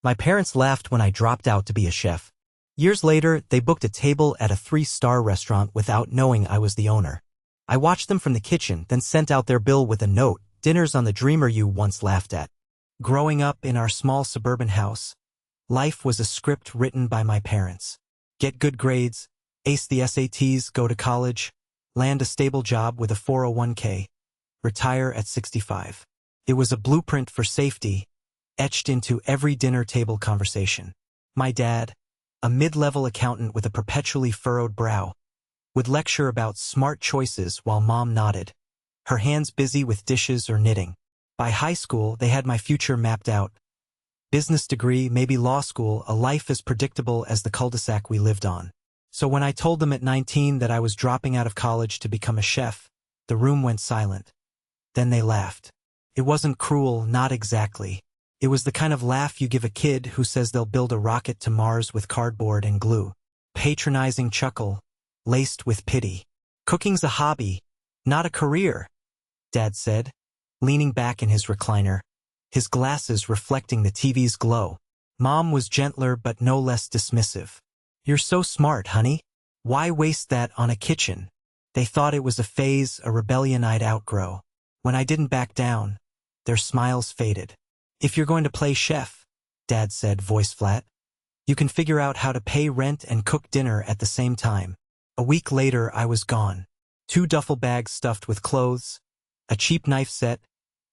My parents laughed when I dropped out to be a chef. Years later, they booked a table at a 3-star restaurant without knowing I was the owner. I watched them from the kitchen, then sent out their bill with a note, "Dinner's on the dreamer you once laughed at." Growing up in our small suburban house, life was a script written by my parents. Get good grades, ace the SATs, go to college, land a stable job with a 401k, retire at 65. It was a blueprint for safety, etched into every dinner table conversation. My dad, a mid-level accountant with a perpetually furrowed brow, would lecture about smart choices while Mom nodded, her hands busy with dishes or knitting. By high school, they had my future mapped out. Business degree, maybe law school, a life as predictable as the cul-de-sac we lived on. So when I told them at 19 that I was dropping out of college to become a chef, the room went silent. Then they laughed. It wasn't cruel, not exactly. It was the kind of laugh you give a kid who says they'll build a rocket to Mars with cardboard and glue. Patronizing chuckle, laced with pity. "Cooking's a hobby, not a career," Dad said, leaning back in his recliner, his glasses reflecting the TV's glow. Mom was gentler but no less dismissive. "You're so smart, honey. Why waste that on a kitchen?" They thought it was a phase, a rebellion I'd outgrow. When I didn't back down, their smiles faded. "If you're going to play chef," Dad said, voice flat, "you can figure out how to pay rent and cook dinner at the same time." A week later, I was gone. 2 duffel bags stuffed with clothes, a cheap knife set,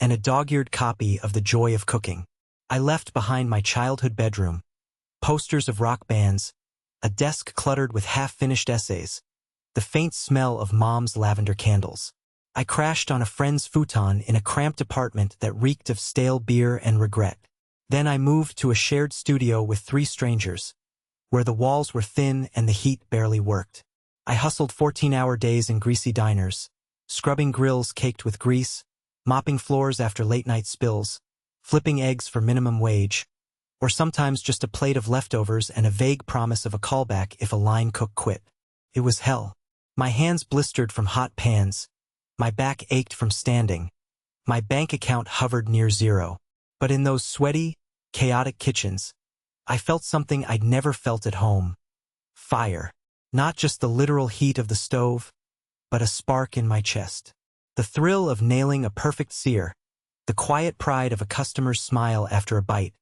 and a dog-eared copy of The Joy of Cooking. I left behind my childhood bedroom, posters of rock bands, a desk cluttered with half-finished essays, the faint smell of Mom's lavender candles. I crashed on a friend's futon in a cramped apartment that reeked of stale beer and regret. Then I moved to a shared studio with 3 strangers, where the walls were thin and the heat barely worked. I hustled 14-hour days in greasy diners, scrubbing grills caked with grease, mopping floors after late-night spills, flipping eggs for minimum wage, or sometimes just a plate of leftovers and a vague promise of a callback if a line cook quit. It was hell. My hands blistered from hot pans, my back ached from standing, my bank account hovered near zero. But in those sweaty, chaotic kitchens, I felt something I'd never felt at home. Fire. Not just the literal heat of the stove, but a spark in my chest. The thrill of nailing a perfect sear, the quiet pride of a customer's smile after a bite,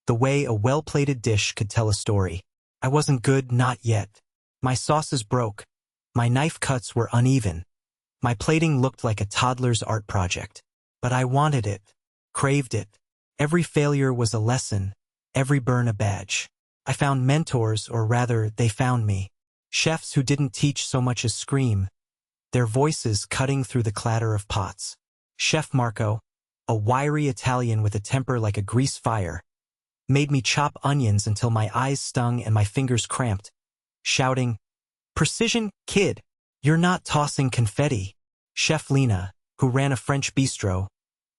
the way a well-plated dish could tell a story. I wasn't good, not yet. My sauces broke. My knife cuts were uneven. My plating looked like a toddler's art project. But I wanted it, craved it. Every failure was a lesson, every burn a badge. I found mentors, or rather, they found me. Chefs who didn't teach so much as scream, their voices cutting through the clatter of pots. Chef Marco, a wiry Italian with a temper like a grease fire, made me chop onions until my eyes stung and my fingers cramped, shouting, "Precision, kid! You're not tossing confetti." Chef Lena, who ran a French bistro,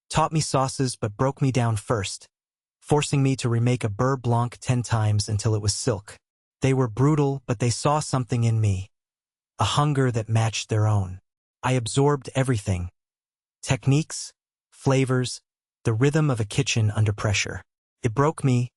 taught me sauces but broke me down first, forcing me to remake a beurre blanc 10 times until it was silk. They were brutal, but they saw something in me, a hunger that matched their own. I absorbed everything: techniques, flavors, the rhythm of a kitchen under pressure. It broke me,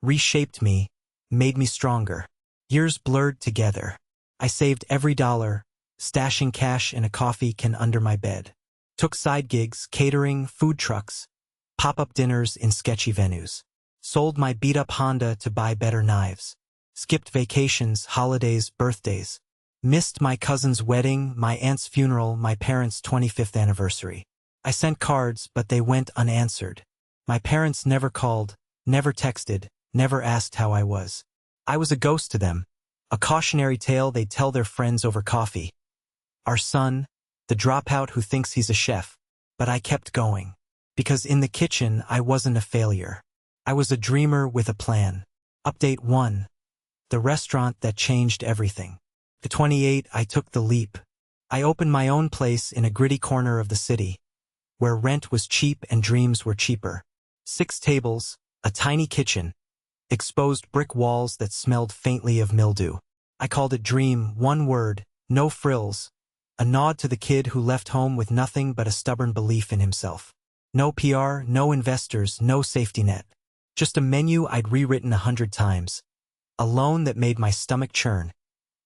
reshaped me, made me stronger. Years blurred together. I saved every dollar, stashing cash in a coffee can under my bed. Took side gigs, catering, food trucks, pop-up dinners in sketchy venues. Sold my beat-up Honda to buy better knives. Skipped vacations, holidays, birthdays. Missed my cousin's wedding, my aunt's funeral, my parents' 25th anniversary. I sent cards, but they went unanswered. My parents never called, never texted, never asked how I was. I was a ghost to them, a cautionary tale they'd tell their friends over coffee. Our son, the dropout who thinks he's a chef. But I kept going. Because in the kitchen, I wasn't a failure. I was a dreamer with a plan. Update 1. The restaurant that changed everything. At 28, I took the leap. I opened my own place in a gritty corner of the city, where rent was cheap and dreams were cheaper. 6 tables, a tiny kitchen, exposed brick walls that smelled faintly of mildew. I called it Dream, one word, no frills, a nod to the kid who left home with nothing but a stubborn belief in himself. No PR, no investors, no safety net. Just a menu I'd rewritten 100 times. A loan that made my stomach churn.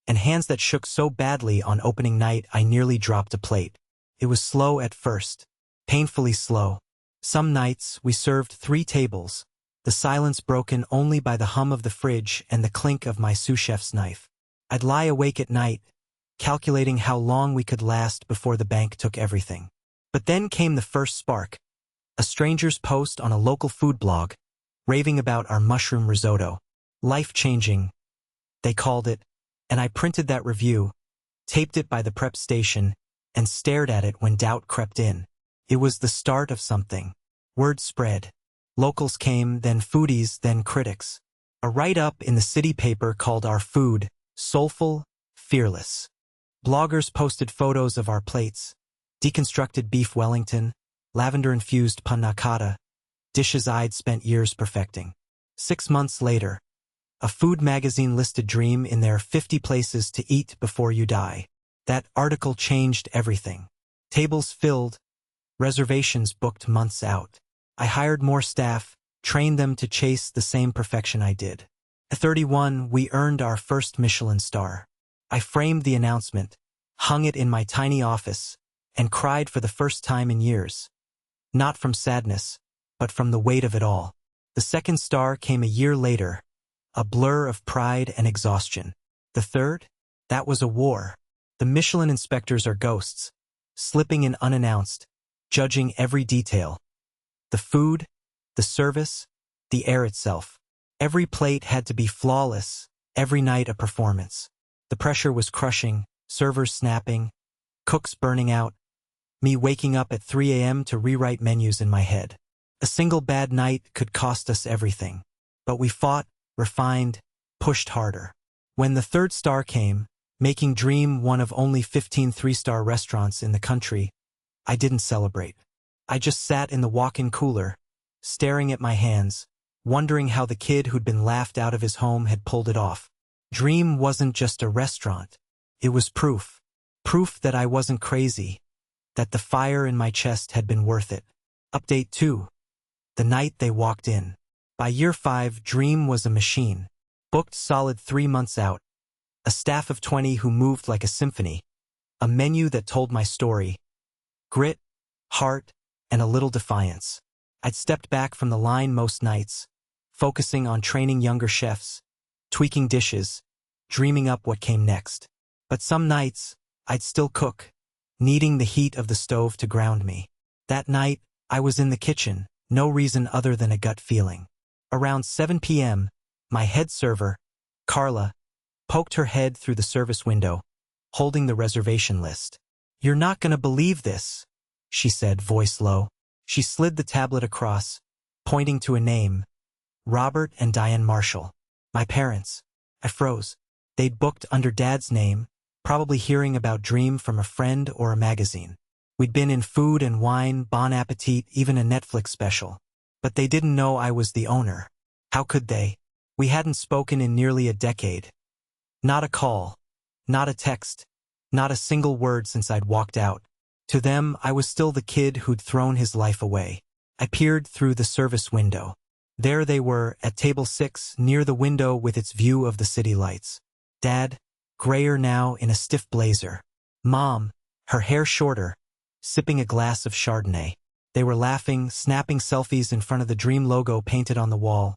And hands that shook so badly on opening night I nearly dropped a plate. It was slow at first. Painfully slow. Some nights we served 3 tables, the silence broken only by the hum of the fridge and the clink of my sous chef's knife. I'd lie awake at night, calculating how long we could last before the bank took everything. But then came the first spark. A stranger's post on a local food blog, raving about our mushroom risotto. Life-changing, they called it, and I printed that review, taped it by the prep station, and stared at it when doubt crept in. It was the start of something. Word spread. Locals came, then foodies, then critics. A write-up in the city paper called our food soulful, fearless. Bloggers posted photos of our plates. Deconstructed beef Wellington, lavender-infused panna cotta, dishes I'd spent years perfecting. 6 months later, a food magazine listed Dream in their 50 places to eat before you die. That article changed everything. Tables filled, reservations booked months out. I hired more staff, trained them to chase the same perfection I did. At 31, we earned our first Michelin star. I framed the announcement, hung it in my tiny office, and cried for the first time in years. Not from sadness, but from the weight of it all. The second star came a year later, a blur of pride and exhaustion. The third? That was a war. The Michelin inspectors are ghosts, slipping in unannounced, judging every detail. The food, the service, the air itself. Every plate had to be flawless, every night a performance. The pressure was crushing, servers snapping, cooks burning out, me waking up at 3 a.m. to rewrite menus in my head. A single bad night could cost us everything. But we fought, refined, pushed harder. When the third star came, making Dream one of only 15 3-star restaurants in the country, I didn't celebrate. I just sat in the walk-in cooler, staring at my hands, wondering how the kid who'd been laughed out of his home had pulled it off. Dream wasn't just a restaurant. It was proof. Proof that I wasn't crazy, that the fire in my chest had been worth it. Update 2. The night they walked in. By year 5, Dream was a machine. Booked solid 3 months out. A staff of 20 who moved like a symphony. A menu that told my story. Grit, heart, and a little defiance. I'd stepped back from the line most nights, focusing on training younger chefs, tweaking dishes, dreaming up what came next. But some nights, I'd still cook, needing the heat of the stove to ground me. That night, I was in the kitchen, no reason other than a gut feeling. Around 7 p.m., my head server, Carla, poked her head through the service window, holding the reservation list. "You're not gonna believe this," she said, voice low. She slid the tablet across, pointing to a name, Robert and Diane Marshall. My parents. I froze. They'd booked under Dad's name, probably hearing about Dream from a friend or a magazine. We'd been in Food and Wine, Bon Appetit, even a Netflix special. But they didn't know I was the owner. How could they? We hadn't spoken in nearly a decade. Not a call. Not a text. Not a single word since I'd walked out. To them, I was still the kid who'd thrown his life away. I peered through the service window. There they were, at table 6, near the window with its view of the city lights. Dad, grayer now in a stiff blazer. Mom, her hair shorter, sipping a glass of Chardonnay. They were laughing, snapping selfies in front of the Dream logo painted on the wall,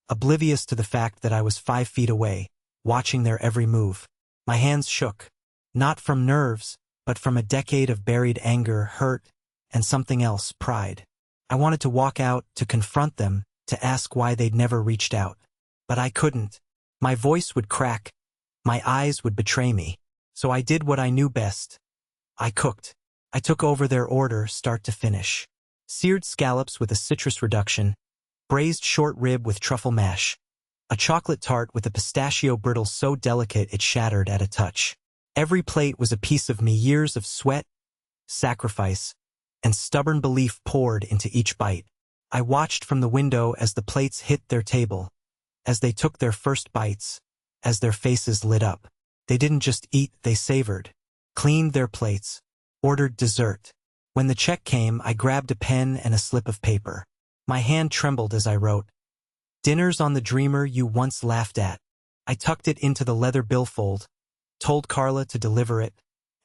oblivious to the fact that I was 5 feet away, watching their every move. My hands shook, not from nerves, but from a decade of buried anger, hurt, and something else, pride. I wanted to walk out, to confront them, to ask why they'd never reached out. But I couldn't. My voice would crack. My eyes would betray me. So I did what I knew best. I cooked. I took over their order, start to finish. Seared scallops with a citrus reduction, braised short rib with truffle mash, a chocolate tart with a pistachio brittle so delicate it shattered at a touch. Every plate was a piece of me, years of sweat, sacrifice, and stubborn belief poured into each bite. I watched from the window as the plates hit their table, as they took their first bites, as their faces lit up. They didn't just eat, they savored, cleaned their plates, ordered dessert. When the check came, I grabbed a pen and a slip of paper. My hand trembled as I wrote, Dinner's on the dreamer you once laughed at. I tucked it into the leather billfold, told Carla to deliver it,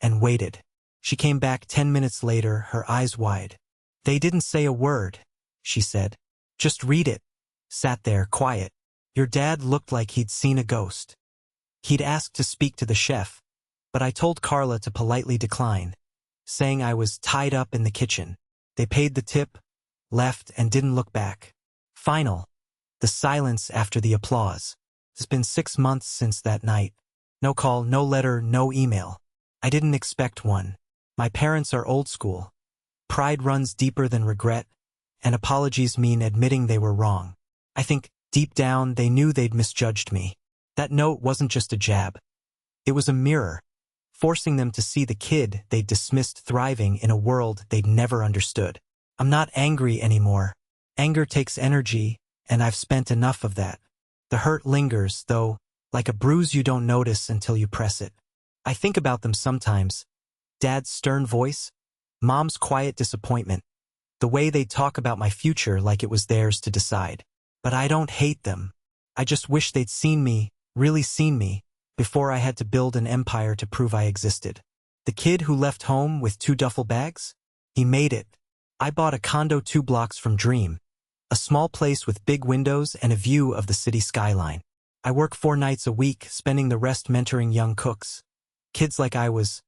and waited. She came back 10 minutes later, her eyes wide. They didn't say a word, she said. Just read it. Sat there, quiet. Your dad looked like he'd seen a ghost. He'd asked to speak to the chef, but I told Carla to politely decline, saying I was tied up in the kitchen. They paid the tip, left, and didn't look back. Final. The silence after the applause. It's been 6 months since that night. No call, no letter, no email. I didn't expect one. My parents are old school. Pride runs deeper than regret, and apologies mean admitting they were wrong. I think, deep down, they knew they'd misjudged me. That note wasn't just a jab. It was a mirror, forcing them to see the kid they'd dismissed thriving in a world they'd never understood. I'm not angry anymore. Anger takes energy, and I've spent enough of that. The hurt lingers, though, like a bruise you don't notice until you press it. I think about them sometimes. Dad's stern voice, Mom's quiet disappointment, the way they talk about my future like it was theirs to decide. But I don't hate them. I just wish they'd seen me, really seen me, before I had to build an empire to prove I existed. The kid who left home with 2 duffel bags? He made it. I bought a condo 2 blocks from Dream, a small place with big windows and a view of the city skyline. I work 4 nights a week, spending the rest mentoring young cooks. Kids like I was,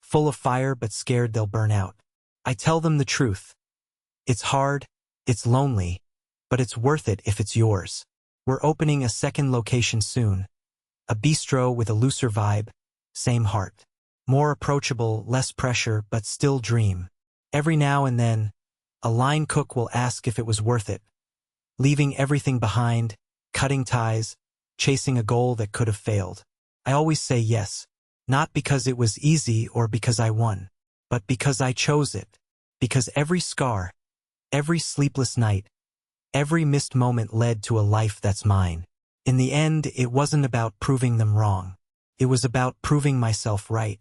full of fire but scared they'll burn out. I tell them the truth. It's hard, it's lonely, but it's worth it if it's yours. We're opening a second location soon. A bistro with a looser vibe, same heart. More approachable, less pressure, but still Dream. Every now and then, a line cook will ask if it was worth it. Leaving everything behind, cutting ties, chasing a goal that could have failed. I always say yes, not because it was easy or because I won, but because I chose it. Because every scar, every sleepless night, every missed moment led to a life that's mine. In the end, it wasn't about proving them wrong. It was about proving myself right.